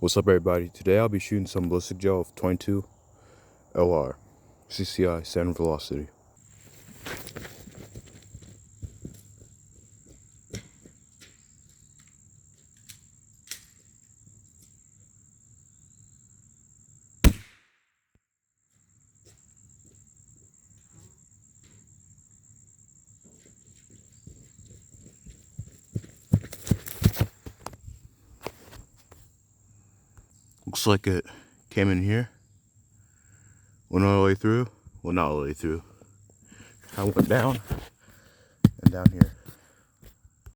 What's up, everybody? Today I'll be shooting some ballistic gel of 22 LR CCI center velocity. Looks like it came in here, went all the way through. Well, not all the way through. I went down and down here.